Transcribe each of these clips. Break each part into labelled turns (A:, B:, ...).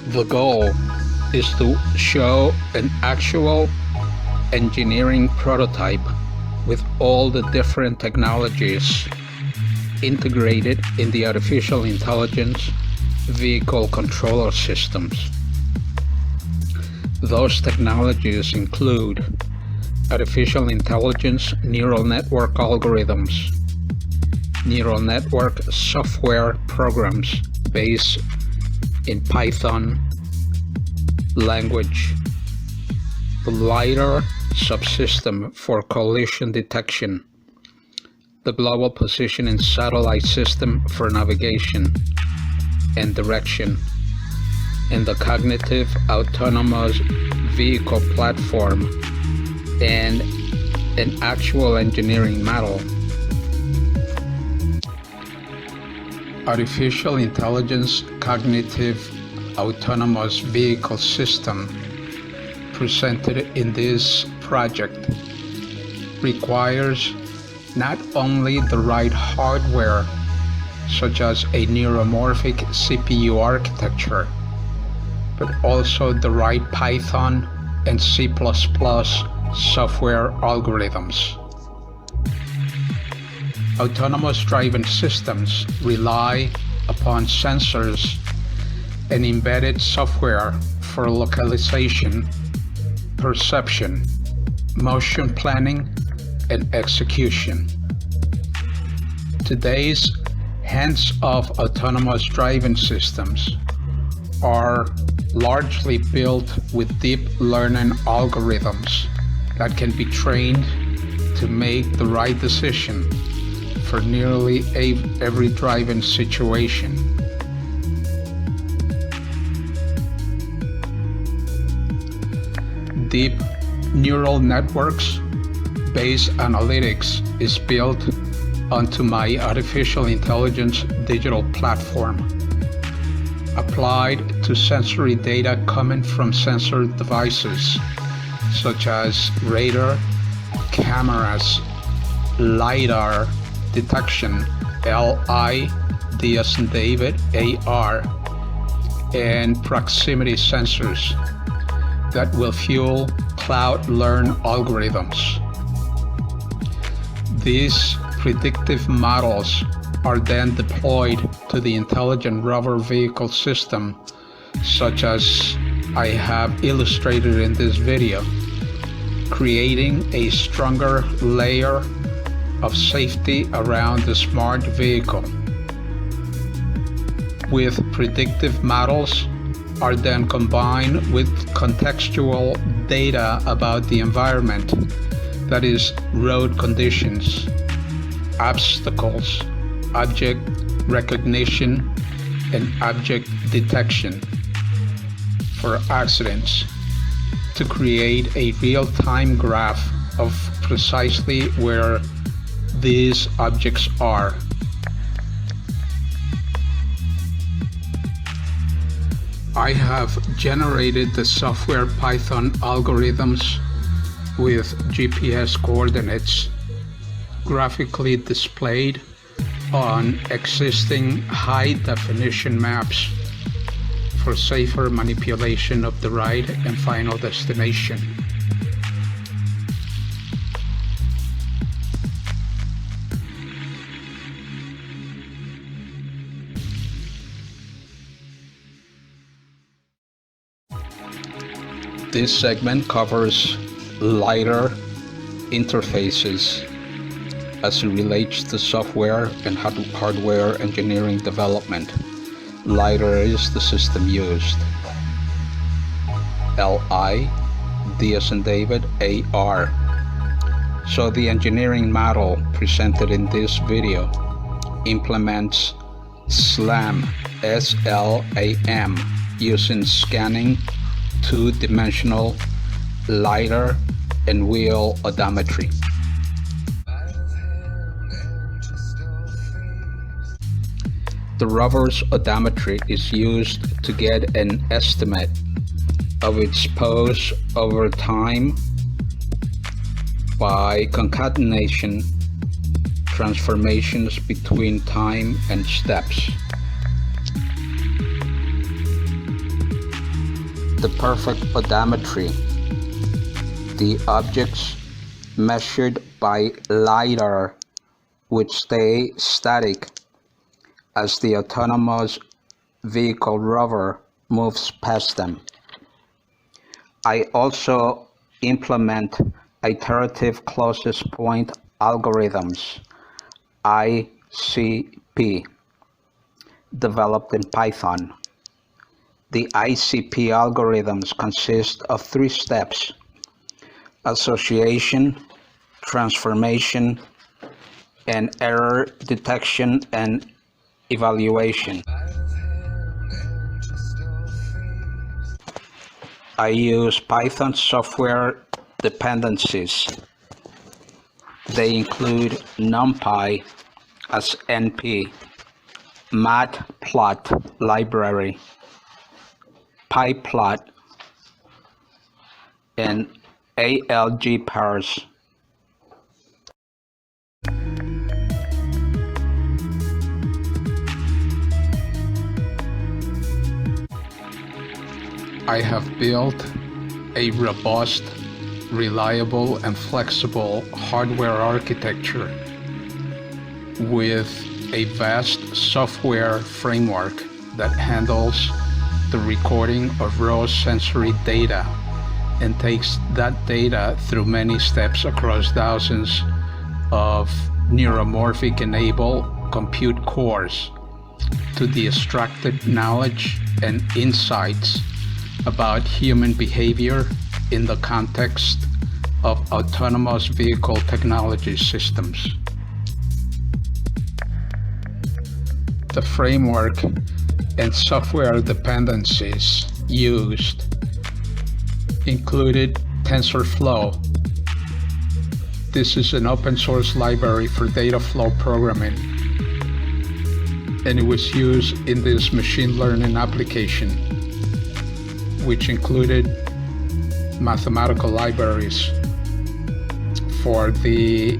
A: The goal is to show an actual engineering prototype with all the different technologies integrated in the artificial intelligence vehicle controller systems. Those technologies include artificial intelligence neural network algorithms, neural network software programs based in Python language, the LIDAR subsystem for collision detection, the global positioning satellite system for navigation and direction, and the cognitive autonomous vehicle platform, and an actual engineering model. Artificial intelligence cognitive autonomous vehicle system presented in this project requires not only the right hardware, such as a neuromorphic CPU architecture, but also the right Python and C++ software algorithms. Autonomous driving systems rely upon sensors and embedded software for localization, perception, motion planning, and execution. Today's hands-off autonomous driving systems are largely built with deep learning algorithms that can be trained to make the right decision for nearly every driving situation. Deep neural networks based analytics is built onto my artificial intelligence digital platform, applied to sensory data coming from sensor devices such as radar, cameras, LIDAR detection, L-I, D as in David, A-R, and proximity sensors that will fuel cloud learn algorithms. These predictive models are then deployed to the intelligent Rover vehicle system, such as I have illustrated in this video, creating a stronger layer of safety around the smart vehicle. With predictive models are then combined with contextual data about the environment, that is, road conditions, obstacles, object recognition, and object detection for accidents, to create a real-time graph of precisely where these objects are. I have generated the software Python algorithms with GPS coordinates graphically displayed on existing high-definition maps for safer manipulation of the ride and final destination. This segment covers LIDAR interfaces as it relates to software and hardware engineering development. LIDAR is the system used. L-I, D as in David, A-R. So the engineering model presented in this video implements SLAM, S-L-A-M, using scanning, two-dimensional LIDAR, and wheel odometry. The Rover's odometry is used to get an estimate of its pose over time by concatenation transformations between time and steps. the perfect odometry. The objects measured by LIDAR would stay static as the autonomous vehicle Rover moves past them. I also implement iterative closest point algorithms, ICP, developed in Python. The ICP algorithms consist of 3 steps: association, transformation, and error detection and evaluation. I use Python software dependencies. They include NumPy as NP, matplot library, pyplot, and algparse. I have built a robust, reliable, and flexible hardware architecture with a vast software framework that handles the recording of raw sensory data and takes that data through many steps across thousands of neuromorphic-enabled compute cores to the extracted knowledge and insights about human behavior in the context of autonomous vehicle technology systems. The framework and software dependencies used included TensorFlow. This is an open source library for data flow programming, and it was used in this machine learning application, which included mathematical libraries for the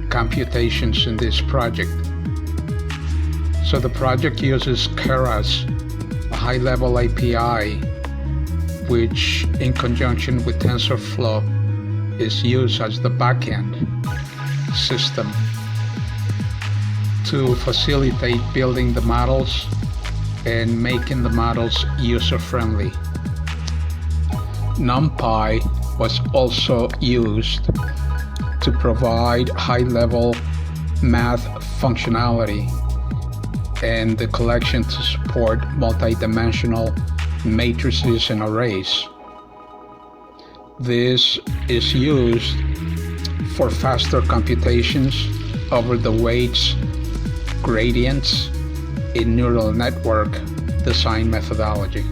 A: computations in this project. So the project uses Keras, a high-level API, which in conjunction with TensorFlow is used as the backend system to facilitate building the models and making the models user-friendly. NumPy was also used to provide high-level math functionality and the collection to support multi-dimensional matrices and arrays. This is used for faster computations over the weights gradients in neural network design methodology.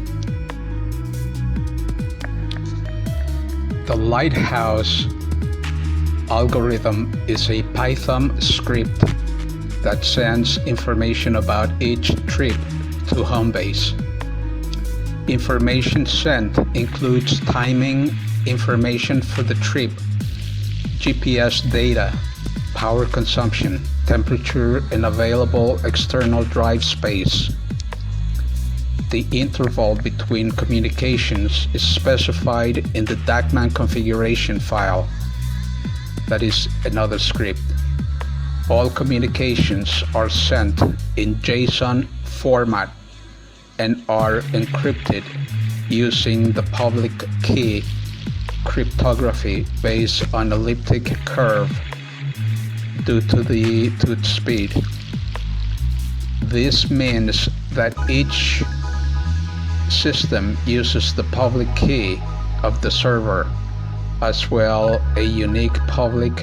A: The Lighthouse algorithm is a Python script that sends information about each trip to home base. Information sent includes timing information for the trip, GPS data, power consumption, temperature, and available external drive space. The interval between communications is specified in the DACMan configuration file. That is another script. All communications are sent in JSON format and are encrypted using the public key cryptography based on elliptic curve due to its speed. This means that each system uses the public key of the server, as well a unique public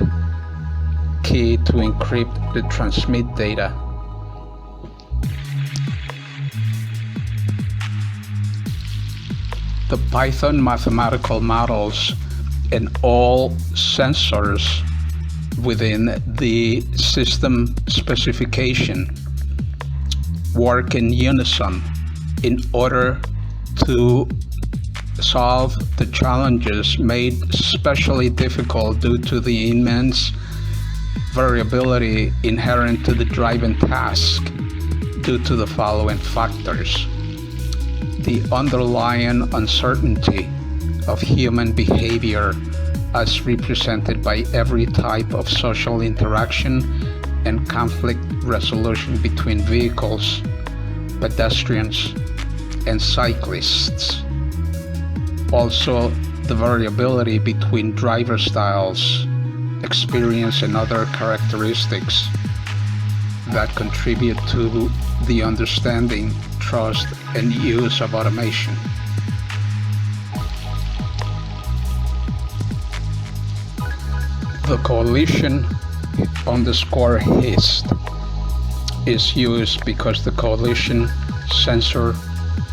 A: key to encrypt the transmit data. The Python mathematical models and all sensors within the system specification work in unison in order to solve the challenges made especially difficult due to the immense variability inherent to the driving task due to the following factors: the underlying uncertainty of human behavior as represented by every type of social interaction and conflict resolution between vehicles, pedestrians, and cyclists. Also, the variability between driver styles, experience, and other characteristics that contribute to the understanding, trust, and use of automation. The coalition _HIST is used because the coalition sensor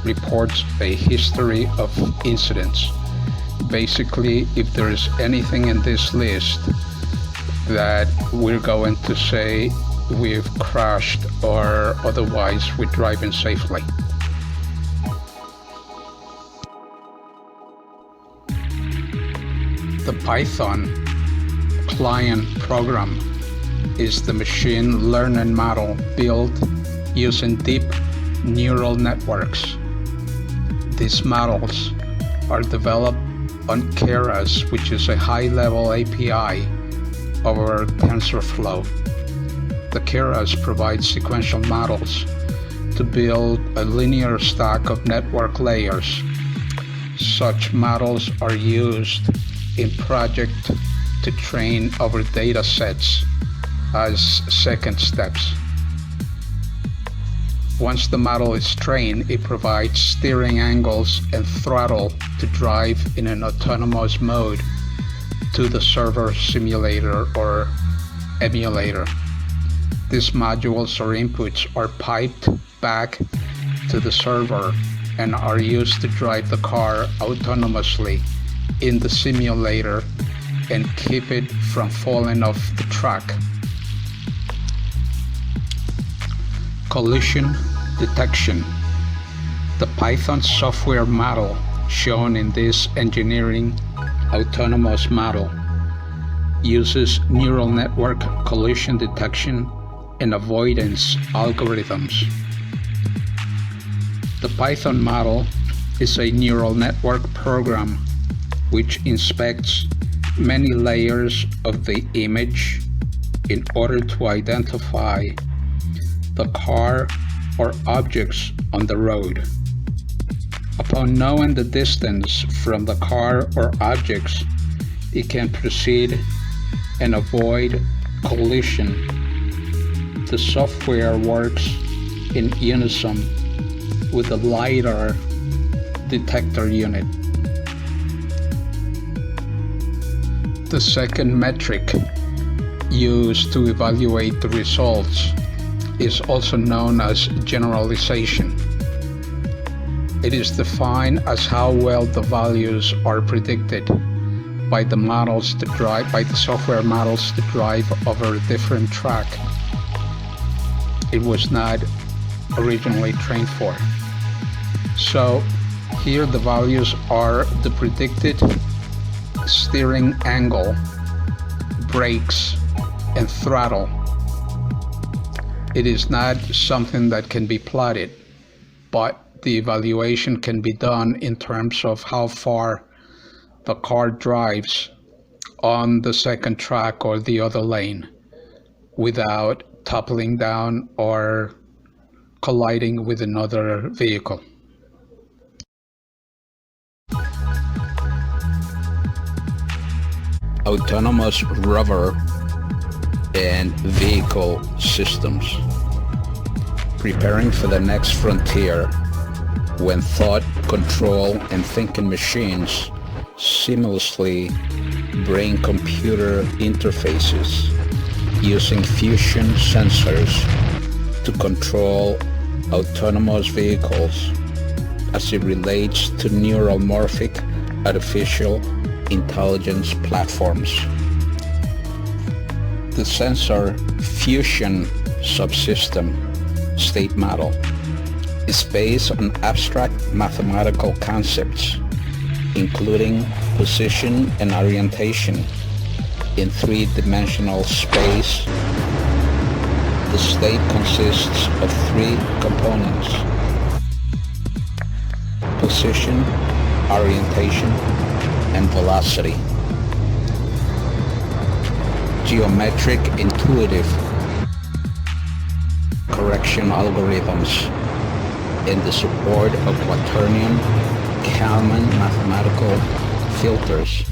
A: reports a history of incidents. Basically, if there is anything in this list that we're going to say we've crashed or otherwise we're driving safely. The Python client program is the machine learning model built using deep neural networks. These models are developed on Keras, which is a high-level API over TensorFlow. The Keras provides sequential models to build a linear stack of network layers. Such models are used in projects to train over data sets as second steps. Once the model is trained, it provides steering angles and throttle to drive in an autonomous mode to the server simulator or emulator. These modules or inputs are piped back to the server and are used to drive the car autonomously in the simulator and keep it from falling off the track. Collision detection. The Python software model shown in this engineering autonomous model uses neural network collision detection and avoidance algorithms. The Python model is a neural network program which inspects many layers of the image in order to identify the car or objects on the road. Upon knowing the distance from the car or objects, it can proceed and avoid collision. The software works in unison with the LIDAR detector unit. The second metric used to evaluate the results is also known as generalization. It is defined as how well the values are predicted by the software models to drive over a different track it was not originally trained for. So here the values are the predicted steering angle, brakes, and throttle. It is not something that can be plotted, but the evaluation can be done in terms of how far the car drives on the second track or the other lane without toppling down or colliding with another vehicle. Autonomous Rover and vehicle systems. Preparing for the next frontier when thought, control, and thinking machines seamlessly bring computer interfaces using fusion sensors to control autonomous vehicles as it relates to neuromorphic artificial intelligence platforms. The sensor fusion subsystem state model is based on abstract mathematical concepts, including position and orientation in three-dimensional space. The state consists of three components: position, orientation, and velocity. Geometric intuitive correction algorithms and the support of quaternion Kalman mathematical filters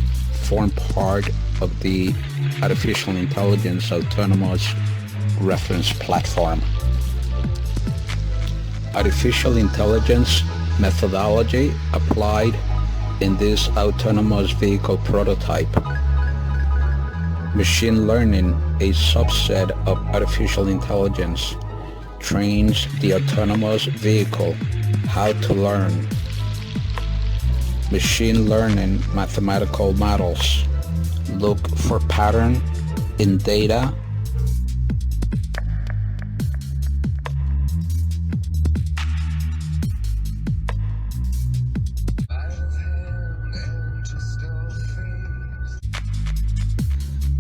A: form part of the artificial intelligence autonomous reference platform. Artificial intelligence methodology applied in this autonomous vehicle prototype. Machine learning, a subset of artificial intelligence, trains the autonomous vehicle how to learn. Machine learning mathematical models look for pattern in data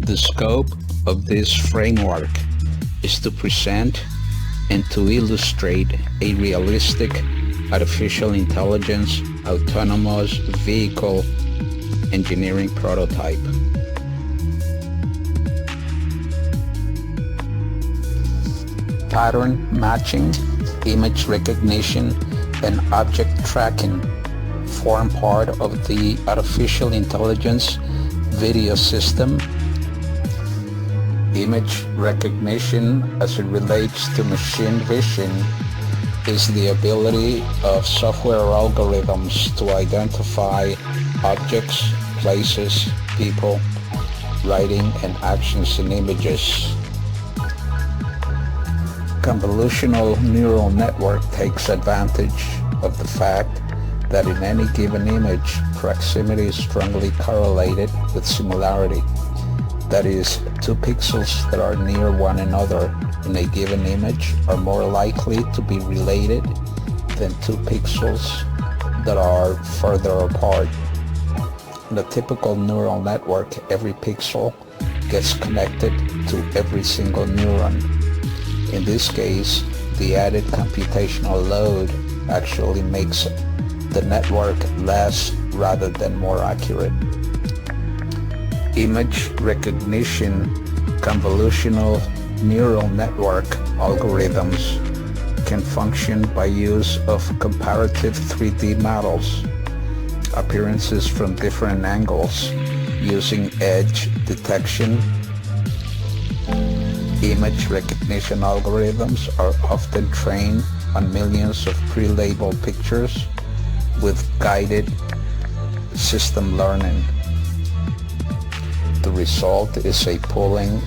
A: The scope of this framework is to present and to illustrate a realistic artificial intelligence autonomous vehicle engineering prototype. Pattern matching, image recognition, and object tracking form part of the artificial intelligence video system. Image recognition, as it relates to machine vision, is the ability of software algorithms to identify objects, places, people, writing, and actions in images. Convolutional neural network takes advantage of the fact that in any given image, proximity is strongly correlated with similarity. That is, two pixels that are near one another in a given image are more likely to be related than two pixels that are further apart. In a typical neural network, every pixel gets connected to every single neuron. In this case, the added computational load actually makes the network less rather than more accurate. Image recognition convolutional neural network algorithms can function by use of comparative 3D models, appearances from different angles, using edge detection. Image recognition algorithms are often trained on millions of pre-labeled pictures with guided system learning. The result is a pooling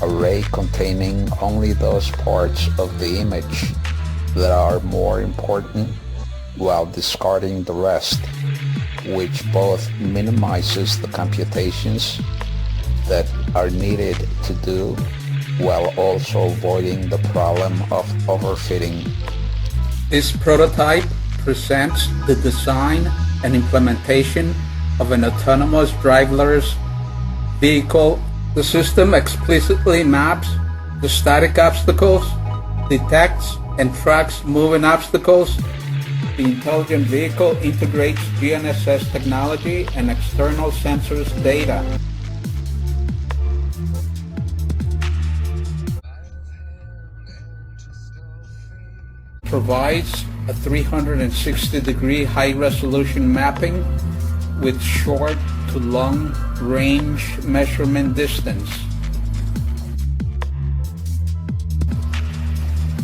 A: array containing only those parts of the image that are more important while discarding the rest, which both minimizes the computations that are needed to do while also avoiding the problem of overfitting. This prototype presents the design and implementation of an autonomous driverless vehicle. The system explicitly maps the static obstacles, detects and tracks moving obstacles. The intelligent vehicle integrates GNSS technology and external sensors data. Provides a 360-degree high-resolution mapping with short to long range measurement distance.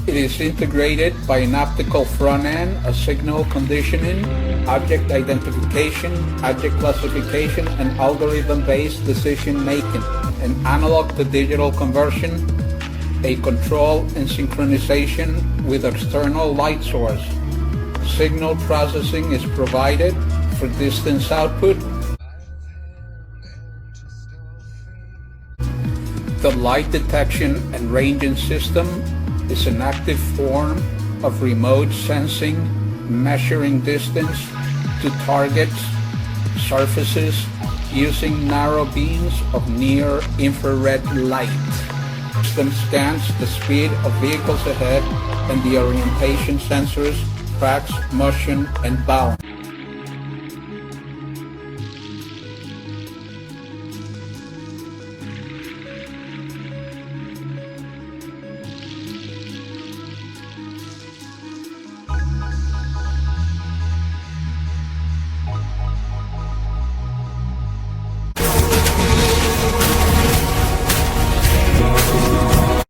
A: It is integrated by an optical front end, a signal conditioning, object identification, object classification, and algorithm-based decision making, an analog to digital conversion, a control and synchronization with external light source. Signal processing is provided for distance output. The light detection and ranging system is an active form of remote sensing, measuring distance to targets, surfaces, using narrow beams of near-infrared light. The system scans the speed of vehicles ahead and the orientation sensors
B: tracks, motion, and balance.